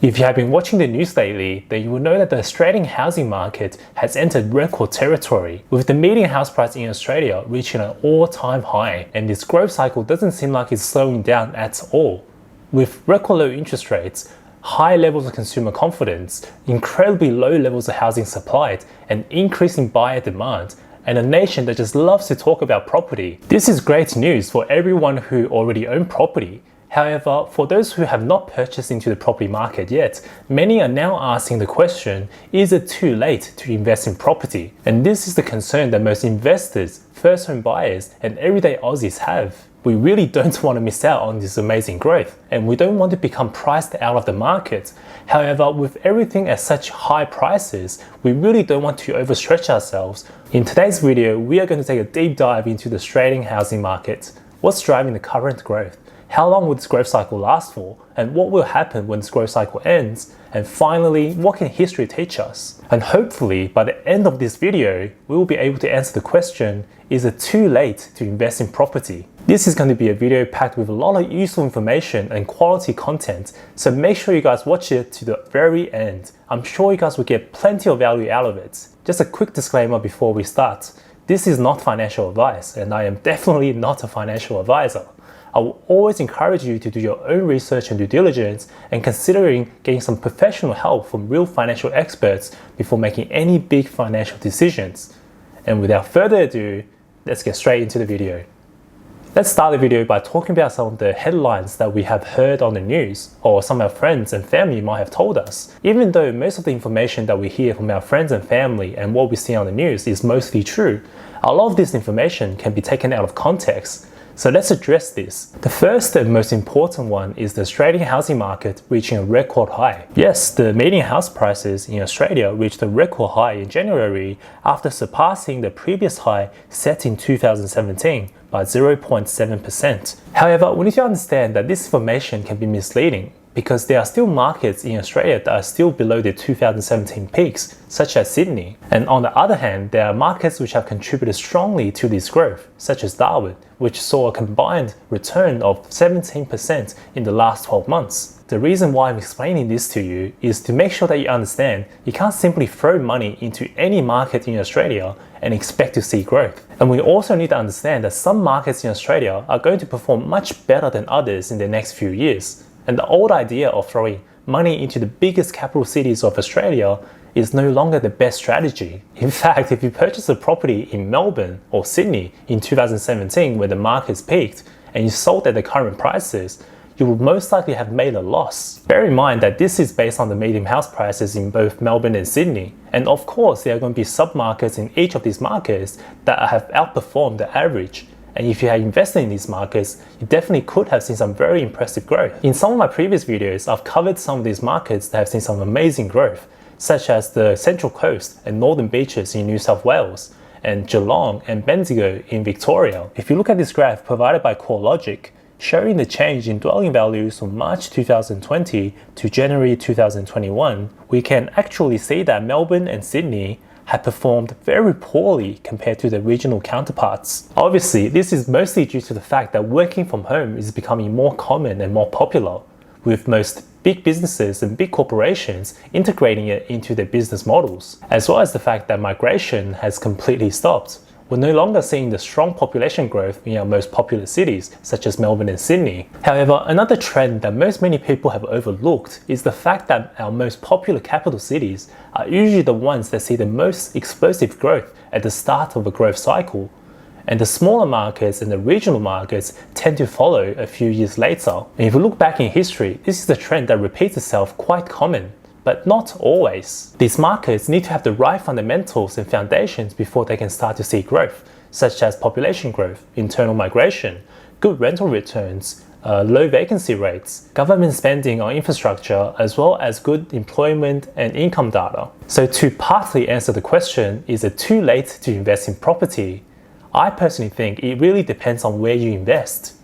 If you have been watching the news lately, then you will know that the Australian housing market has entered record territory, with the median house price in Australia reaching an all-time high, and this growth cycle doesn't seem like it's slowing down at all. With record low interest rates, high levels of consumer confidence, incredibly low levels of housing supply, and increasing buyer demand, and a nation that just loves to talk about property. This is great news for everyone who already own property. However, for those who have not purchased into the property market yet, many are now asking the question, is it too late to invest in property? And this is the concern that most investors, first home buyers, and everyday Aussies have. We really don't want to miss out on this amazing growth, and we don't want to become priced out of the market. However, with everything at such high prices, we really don't want to overstretch ourselves. In today's video, we are going to take a deep dive into the Australian housing market. What's driving the current growth? How long will this growth cycle last for? And what will happen when this growth cycle ends? And finally, what can history teach us? And hopefully, by the end of this video, we will be able to answer the question, is it too late to invest in property? This is going to be a video packed with a lot of useful information and quality content, so make sure you guys watch it to the very end. I'm sure you guys will get plenty of value out of it. Just a quick disclaimer before we start. This is not financial advice, and I am definitely not a financial advisor. I will always encourage you to do your own research and due diligence and considering getting some professional help from real financial experts before making any big financial decisions. And without further ado, let's get straight into the video. Let's start the video by talking about some of the headlines that we have heard on the news, or some of our friends and family might have told us. Even though most of the information that we hear from our friends and family and what we see on the news is mostly true, a lot of this information can be taken out of context. So let's address this. The first and most important one is the Australian housing market reaching a record high. Yes, the median house prices in Australia reached a record high in January after surpassing the previous high set in 2017 by 0.7%. However, we need to understand that this information can be misleading, because there are still markets in Australia that are still below the 2017 peaks, such as Sydney. And on the other hand, there are markets which have contributed strongly to this growth, such as Darwin, which saw a combined return of 17% in the last 12 months. The reason why I'm explaining this to you is to make sure that you understand you can't simply throw money into any market in Australia and expect to see growth. And we also need to understand that some markets in Australia are going to perform much better than others in the next few years. And the old idea of throwing money into the biggest capital cities of Australia is no longer the best strategy. In fact, if you purchase a property in Melbourne or Sydney in 2017 when the markets peaked and you sold at the current prices, you will most likely have made a loss. Bear in mind that this is based on the median house prices in both Melbourne and Sydney. And of course, there are going to be sub-markets in each of these markets that have outperformed the average. And if you had invested in these markets, you definitely could have seen some very impressive growth. In some of my previous videos, I've covered some of these markets that have seen some amazing growth, such as the Central Coast and Northern Beaches in New South Wales, and Geelong and Bendigo in Victoria. If you look at this graph provided by CoreLogic, showing the change in dwelling values from March 2020 to January 2021, we can actually see that Melbourne and Sydney have performed very poorly compared to their regional counterparts. Obviously, this is mostly due to the fact that working from home is becoming more common and more popular, with most big businesses and big corporations integrating it into their business models, as well as the fact that migration has completely stopped. We're no longer seeing the strong population growth in our most popular cities, such as Melbourne and Sydney. However, another trend that many people have overlooked is the fact that our most popular capital cities are usually the ones that see the most explosive growth at the start of a growth cycle. And the smaller markets and the regional markets tend to follow a few years later. And if you look back in history, this is a trend that repeats itself quite common. But not always. These markets need to have the right fundamentals and foundations before they can start to see growth, such as population growth, internal migration, good rental returns, low vacancy rates, government spending on infrastructure, as well as good employment and income data. So to partly answer the question, is it too late to invest in property? I personally think it really depends on where you invest.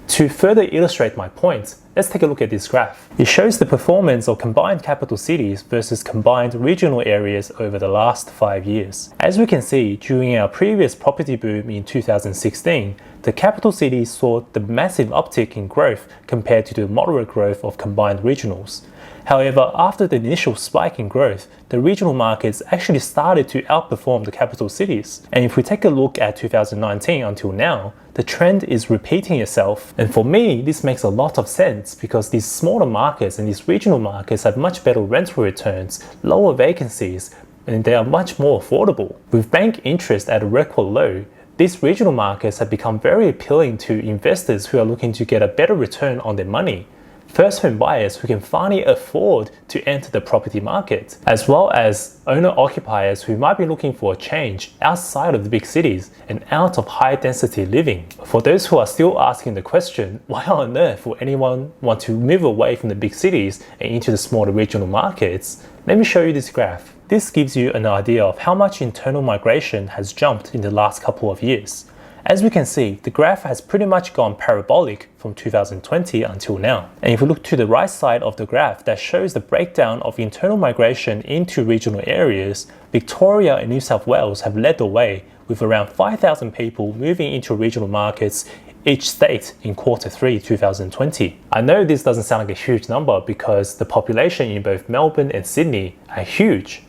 To further illustrate my point, let's take a look at this graph. It shows the performance of combined capital cities versus combined regional areas over the last 5 years. As we can see, during our previous property boom in 2016, the capital cities saw the massive uptick in growth compared to the moderate growth of combined regionals. However, after the initial spike in growth, the regional markets actually started to outperform the capital cities. And if we take a look at 2019 until now, the trend is repeating itself. And for me, this makes a lot of sense because these smaller markets and these regional markets have much better rental returns, lower vacancies, and they are much more affordable. With bank interest at a record low, these regional markets have become very appealing to investors who are looking to get a better return on their money. First home buyers who can finally afford to enter the property market, as well as owner-occupiers who might be looking for a change outside of the big cities and out of high-density living. For those who are still asking the question, why on earth would anyone want to move away from the big cities and into the smaller regional markets? Let me show you this graph. This gives you an idea of how much internal migration has jumped in the last couple of years. As we can see, the graph has pretty much gone parabolic from 2020 until now. And if we look to the right side of the graph that shows the breakdown of internal migration into regional areas, Victoria and New South Wales have led the way with around 5,000 people moving into regional markets each state in Q3 2020. I know this doesn't sound like a huge number because the population in both Melbourne and Sydney are huge.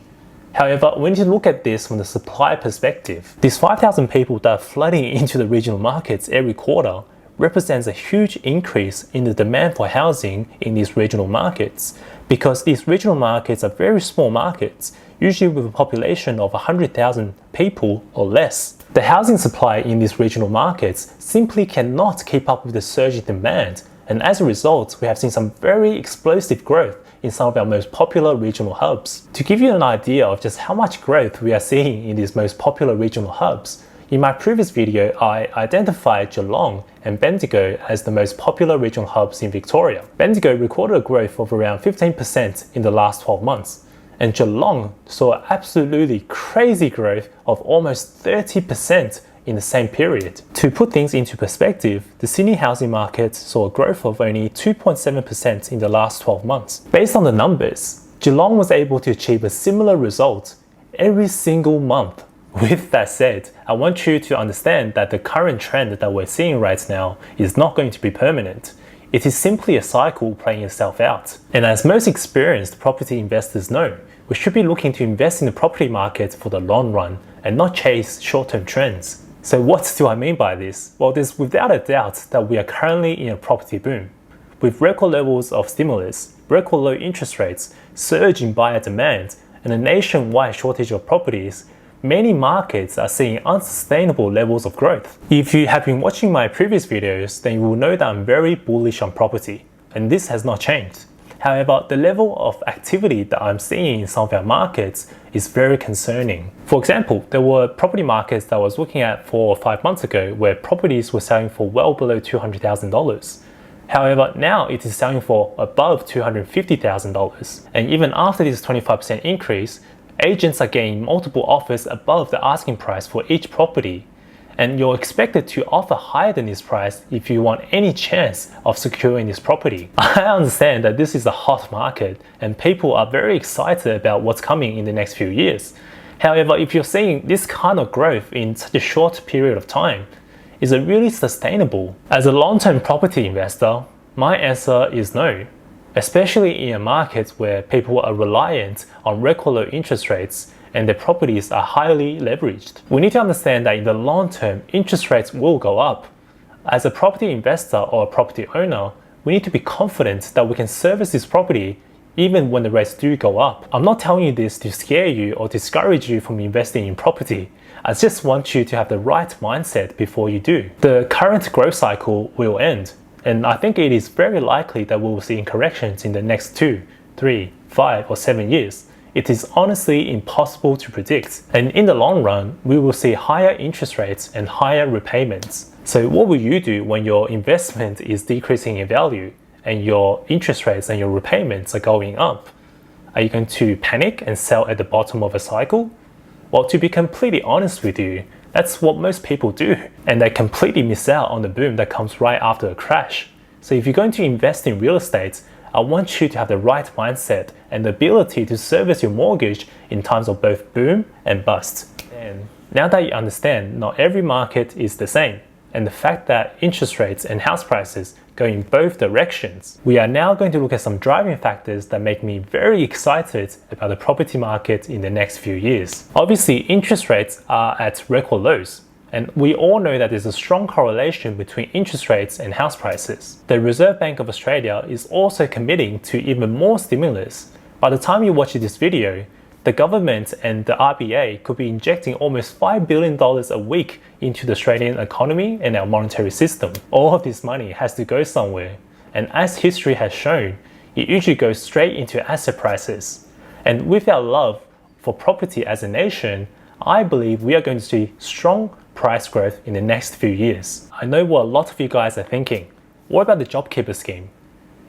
However, we need to look at this from the supply perspective. These 5,000 people that are flooding into the regional markets every quarter represents a huge increase in the demand for housing in these regional markets, because these regional markets are very small markets, usually with a population of 100,000 people or less. The housing supply in these regional markets simply cannot keep up with the surge in demand, and as a result, we have seen some very explosive growth in some of our most popular regional hubs. To give you an idea of just how much growth we are seeing in these most popular regional hubs, in my previous video I identified Geelong and Bendigo as the most popular regional hubs in Victoria. Bendigo recorded a growth of around 15% in the last 12 months, and Geelong saw absolutely crazy growth of almost 30% in the same period. To put things into perspective, the Sydney housing market saw a growth of only 2.7% in the last 12 months. Based on the numbers, Geelong was able to achieve a similar result every single month. With that said, I want you to understand that the current trend that we're seeing right now is not going to be permanent. It is simply a cycle playing itself out. And as most experienced property investors know, we should be looking to invest in the property market for the long run and not chase short-term trends. So what do I mean by this? Well, there's without a doubt that we are currently in a property boom. With record levels of stimulus, record low interest rates, surge in buyer demand, and a nationwide shortage of properties, many markets are seeing unsustainable levels of growth. If you have been watching my previous videos, then you will know that I'm very bullish on property, and this has not changed. However, the level of activity that I'm seeing in some of our markets is very concerning. For example, there were property markets that I was looking at 4 or 5 months ago where properties were selling for well below $200,000. However, now it is selling for above $250,000. And even after this 25% increase, agents are getting multiple offers above the asking price for each property. And you're expected to offer higher than this price if you want any chance of securing this property. I understand that this is a hot market and people are very excited about what's coming in the next few years. However, if you're seeing this kind of growth in such a short period of time, is it really sustainable? As a long-term property investor, my answer is no. Especially in a market where people are reliant on record low interest rates and their properties are highly leveraged. We need to understand that in the long term, interest rates will go up. As a property investor or a property owner, we need to be confident that we can service this property even when the rates do go up. I'm not telling you this to scare you or discourage you from investing in property. I just want you to have the right mindset before you do. The current growth cycle will end, and I think it is very likely that we will see corrections in the next 2, 3, 5 or 7 years. It is honestly impossible to predict. And in the long run, we will see higher interest rates and higher repayments. So what will you do when your investment is decreasing in value and your interest rates and your repayments are going up? Are you going to panic and sell at the bottom of a cycle? Well, to be completely honest with you, that's what most people do. And they completely miss out on the boom that comes right after a crash. So if you're going to invest in real estate, I want you to have the right mindset and the ability to service your mortgage in times of both boom and bust. And now that you understand, not every market is the same. and the fact that interest rates and house prices go in both directions, we are now going to look at some driving factors that make me very excited about the property market in the next few years. Obviously, interest rates are at record lows, and we all know that there's a strong correlation between interest rates and house prices. The Reserve Bank of Australia is also committing to even more stimulus. By the time you watch this video, the government and the RBA could be injecting almost $5 billion a week into the Australian economy and our monetary system. All of this money has to go somewhere, and as history has shown, it usually goes straight into asset prices. And with our love for property as a nation, I believe we are going to see strong price growth in the next few years. I know what a lot of you guys are thinking. What about the JobKeeper scheme?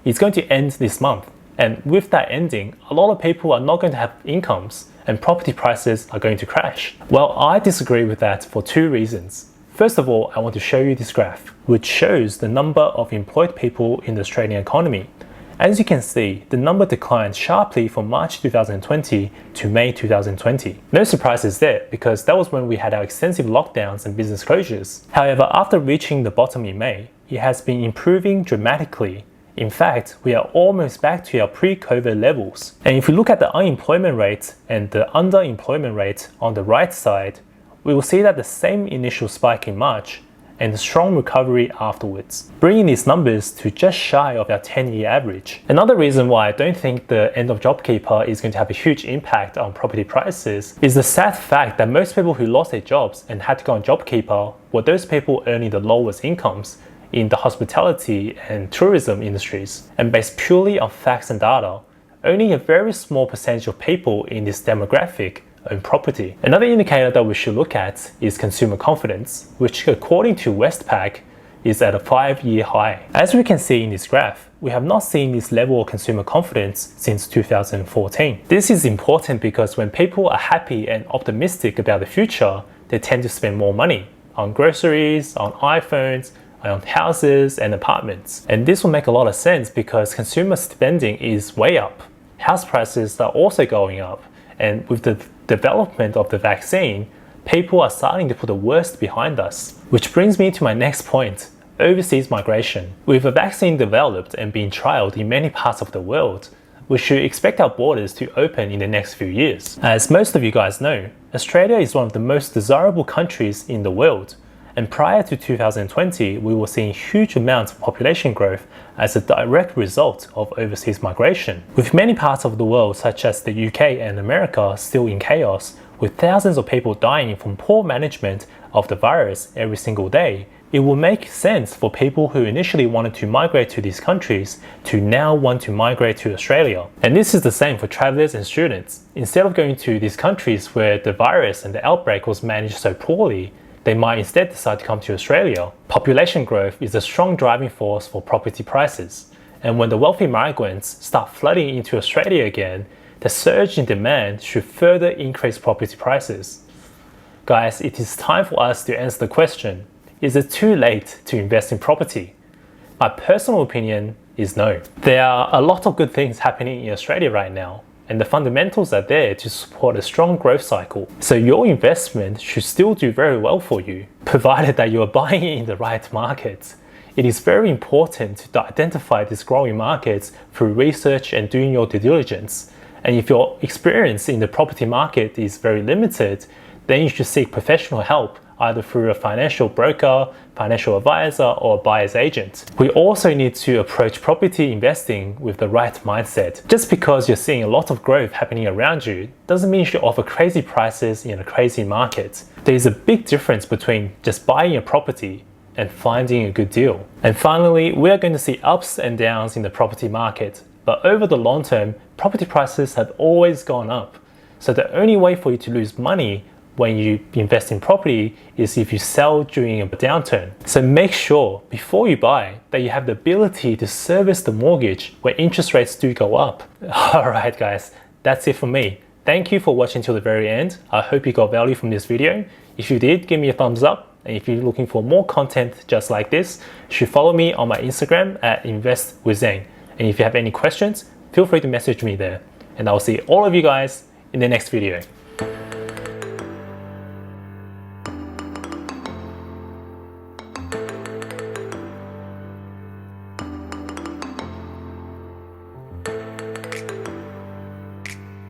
It's going to end this month. And with that ending, a lot of people are not going to have incomes and property prices are going to crash. Well, I disagree with that for two reasons. First of all, I want to show you this graph, which shows the number of employed people in the Australian economy. As you can see, the number declined sharply from March 2020 to May 2020. No surprises there, because that was when we had our extensive lockdowns and business closures. However, after reaching the bottom in May, it has been improving dramatically. In fact, we are almost back to our pre-COVID levels. And if we look at the unemployment rate and the underemployment rate on the right side, we will see that the same initial spike in March and the strong recovery afterwards, bringing these numbers to just shy of our 10-year average. Another reason why I don't think the end of JobKeeper is going to have a huge impact on property prices is the sad fact that most people who lost their jobs and had to go on JobKeeper were those people earning the lowest incomes in the hospitality and tourism industries. And based purely on facts and data, only a very small percentage of people in this demographic own property. Another indicator that we should look at is consumer confidence, which according to Westpac is at a 5-year high. As we can see in this graph, we have not seen this level of consumer confidence since 2014. This is important because when people are happy and optimistic about the future, they tend to spend more money on groceries, on iPhones, on houses and apartments. And this will make a lot of sense because consumer spending is way up. House prices are also going up. And with the development of the vaccine, people are starting to put the worst behind us. Which brings me to my next point, overseas migration. With a vaccine developed and being trialed in many parts of the world, we should expect our borders to open in the next few years. As most of you guys know, Australia is one of the most desirable countries in the world. And prior to 2020, we were seeing huge amounts of population growth as a direct result of overseas migration. With many parts of the world, such as the UK and America, still in chaos, with thousands of people dying from poor management of the virus every single day, it will make sense for people who initially wanted to migrate to these countries to now want to migrate to Australia. And this is the same for travelers and students. Instead of going to these countries where the virus and the outbreak was managed so poorly, they might instead decide to come to Australia. Population growth is a strong driving force for property prices. And when the wealthy migrants start flooding into Australia again, the surge in demand should further increase property prices. Guys, it is time for us to answer the question, is it too late to invest in property? My personal opinion is no. There are a lot of good things happening in Australia right now, and the fundamentals are there to support a strong growth cycle. So your investment should still do very well for you, provided that you are buying it in the right market. It is very important to identify these growing markets through research and doing your due diligence. And if your experience in the property market is very limited, then you should seek professional help either through a financial broker, financial advisor, or a buyer's agent. We also need to approach property investing with the right mindset. Just because you're seeing a lot of growth happening around you doesn't mean you should offer crazy prices in a crazy market. There's a big difference between just buying a property and finding a good deal. And finally, we are going to see ups and downs in the property market, but over the long term, property prices have always gone up. So the only way for you to lose money when you invest in property is if you sell during a downturn. So make sure before you buy that you have the ability to service the mortgage when interest rates do go up. Alright guys, that's it for me. Thank you for watching till the very end. I hope you got value from this video. If you did, give me a thumbs up. And if you're looking for more content just like this, you should follow me on my Instagram at investwithzane. And if you have any questions, feel free to message me there. And I'll see all of you guys in the next video.